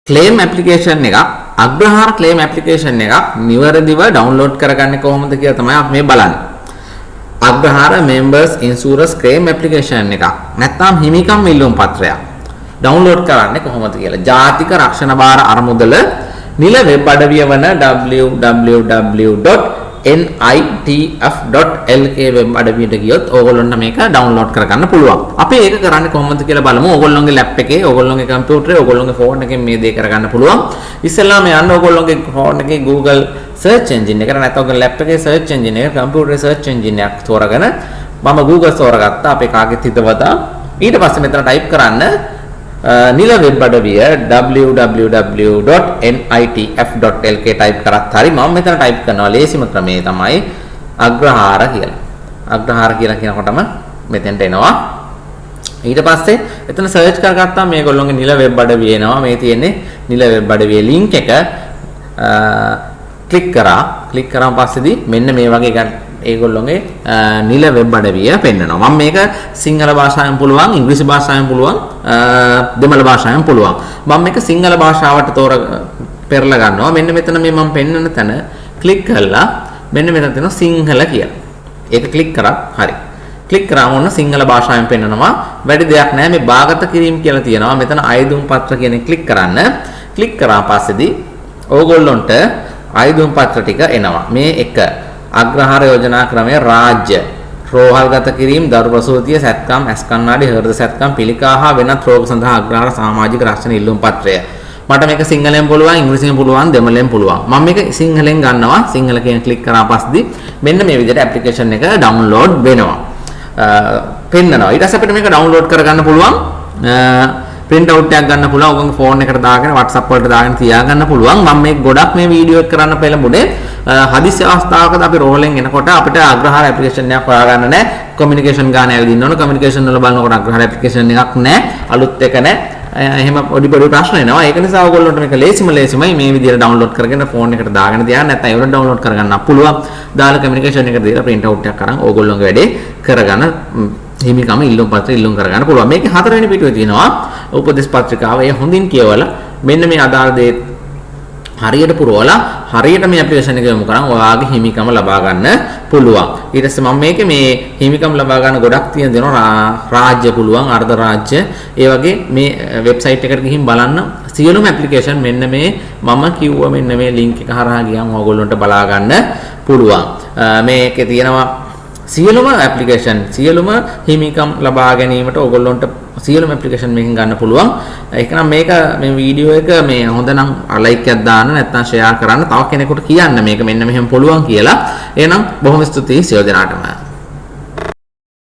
claim application එක අග්‍රහාර claim application එක නිවැරදිව download කරගන්නේ කොහොමද කියලා තමයි අපි මේ බලන්නේ. අග්‍රහාර members insurance claim application එක නැත්නම් හිමිකම් ඉල්ලුම් පත්‍රයක් download කරන්නේ කොහොමද කියලා. ජාතික රක්ෂණ භාර අරමුදල නිල වෙබ් අඩවිය වන www.nitf.lk වෙබ් අඩවියට ගියොත් ඕගොල්ලන්ට මේක download කරගන්න පුළුවන්. අපි ඒක කරන්නේ කොහොමද කියලා බලමු. ඕගොල්ලන්ගේ laptop එකේ, ඕගොල්ලන්ගේ කම්පියුටරේ, ඕගොල්ලන්ගේ phone එකෙන් මේ දේ කරගන්න පුළුවන්. ඉස්සෙල්ලාම යන්න ඕගොල්ලන්ගේ phone එකේ Google search engine එකට නැත්නම් ඔයගොල්ලෝ laptop එකේ search engine එක, කම්පියුටරේ search engine එකක් තෝරගෙන මම Google තෝරගත්තා. අපේ කාගෙත් හිතවතා. ඊට පස්සේ මෙතන type කරන්න නිල වෙබ් අඩවිය www.nitf.lk type කරත් හරි මම මෙතන type කරනවා ලේසිම ක්‍රමය තමයි අග්‍රහාර කියලා. අග්‍රහාර කියලා කියනකොටම මෙතෙන්ට එනවා. ඊට පස්සේ එතන search කරගත්තාම මේගොල්ලෝගේ නිල වෙබ් අඩවිය එනවා. මේ තියෙන්නේ නිල වෙබ් අඩවියේ link එක ක්ලික් කරාන් පස්සේදී මෙන්න මේ වගේ ඒගොල්ලෝගේ නිල වෙබ් අඩවිය පෙන්නනවා. මම මේක සිංහල භාෂාවෙන් පුළුවන්, ඉංග්‍රීසි භාෂාවෙන් පුළුවන්, දෙමළ භාෂාවෙන් පුළුවන්. මම මේක සිංහල භාෂාවට පෙරලා ගන්නවා. මෙන්න මෙතන මේ මම පෙන්නන තැන ක්ලික් කරලා මෙන්න මෙතන තියෙනවා සිංහල කියලා. ඒක ක්ලික් කරා. හරි. ක්ලික් කරාම ඔන්න සිංහල භාෂාවෙන් පෙන්නනවා. වැඩි දෙයක් නැහැ. මේ භාගත කිරීම කියලා තියෙනවා. මෙතන අයදුම් පත්‍ර කියන එක ක්ලික් කරන්න. ක්ලික් කරා පස්සේදී ඕගොල්ලොන්ට අයදුම් පත්‍ර ටික එනවා. මේ එක අග්‍රහාර යෝජනා ක්‍රමය රාජ්‍ය රෝහල්ගත කිරීම දරු ප්‍රසූතිය සැත්කම් ඇස් කණ්ණාඩි හෘද සැත්කම් පිළිකා හා වෙනත් රෝග සඳහා අග්‍රහාර සමාජික රක්ෂණ ඉල්ලුම් පත්‍රය. මට මේක සිංහලෙන් පුළුවන්, ඉංග්‍රීසියෙන් පුළුවන්, දෙමළෙන් පුළුවන්. මම මේක සිංහලෙන් ගන්නවා. සිංහල කියන ක්ලික් කරා පස්සේදී මෙන්න මේ විදිහට ඇප්ලිකේෂන් එක ඩවුන්ලෝඩ් වෙනවා. පෙන්නනවා. ඊට පස්සේ අපිට මේක ඩවුන්ලෝඩ් කරගන්න පුළුවන්. print out එකක් ගන්න පුළුවන්. ඔයගොල්ලෝ ෆෝන් එකට දාගෙන WhatsApp වලට දාගෙන තියාගන්න පුළුවන්. මම මේ ගොඩක් මේ වීඩියෝ එක කරන්න පෙළඹුණේ හදිසි අවස්ථාවකදී අපි රෝහලෙන් එනකොට අපිට අග්‍රහාර ඇප්ලිකේෂන් එකක් හොයාගන්න නැහැ. කමියුනිකේෂන් ගාන ඇවිදින්න ඉන්න ඕන. කමියුනිකේෂන් වල බලනකොට අග්‍රහාර ඇප්ලිකේෂන් එකක් නැහැ. අලුත් එක නැහැ. එහෙම පොඩි ප්‍රශ්න එනවා. ඒක නිසා ඔයගොල්ලන්ට මේක ලේසිමයි මේ විදිහට ඩවුන්ලෝඩ් කරගෙන ෆෝන් එකට දාගෙන තියාගන්න. නැත්නම් ඒවට ඩවුන්ලෝඩ් කරගන්න පුළුවන්. දාලා කමියුනිකේෂන් එකට දීලා print out එකක් අරන් ඕගොල්ලෝගේ වැඩේ කරගන්න හිමිකම ඉල්ලුම් පත්‍ර ඉල්ලුම් කරගන්න පුළුවන්. මේකේ හතරවෙනි පිටුවේ තියෙනවා උපදේශ පත්‍රිකාව. ඒ හොඳින් කියවලා මෙන්න මේ අදාළ දේ හරියට පුරවලා හරියට මේ ඇප්ලිකේෂන් එක යොමු කරන් ඔයාගේ හිමිකම ලබා ගන්න පුළුවන්. ඊට පස්සේ මම මේකේ මේ හිමිකම ලබා ගන්න ගොඩක් තියෙන දෙනවා. රාජ්‍ය පුළුවන්, අර්ධ රාජ්‍ය. ඒ වගේ මේ වෙබ්සයිට් එකට ගිහින් බලන්න සියලුම ඇප්ලිකේෂන් මෙන්න මේ මම කිව්ව මෙන්න මේ link එක හරහා ගියන් ඕගොල්ලන්ට බලා ගන්න පුළුවන්. මේකේ තියෙනවා සියලුම ඇප්ලිකේෂන් සියලුම හිමිකම් ලබා ගැනීමට ඕගොල්ලන්ට සියලුම ඇප්ලිකේෂන් මේකෙන් ගන්න පුළුවන්. ඒක නම් මේක මේ වීඩියෝ එක මේ හොඳ නම් ලයික් එකක් දාන්න නැත්නම් ෂෙයා කරන්න තව කෙනෙකුට කියන්න මේක මෙන්න මෙහෙම පුළුවන් කියලා. එහෙනම් බොහොම ස්තුතියි සියලු දෙනාටම.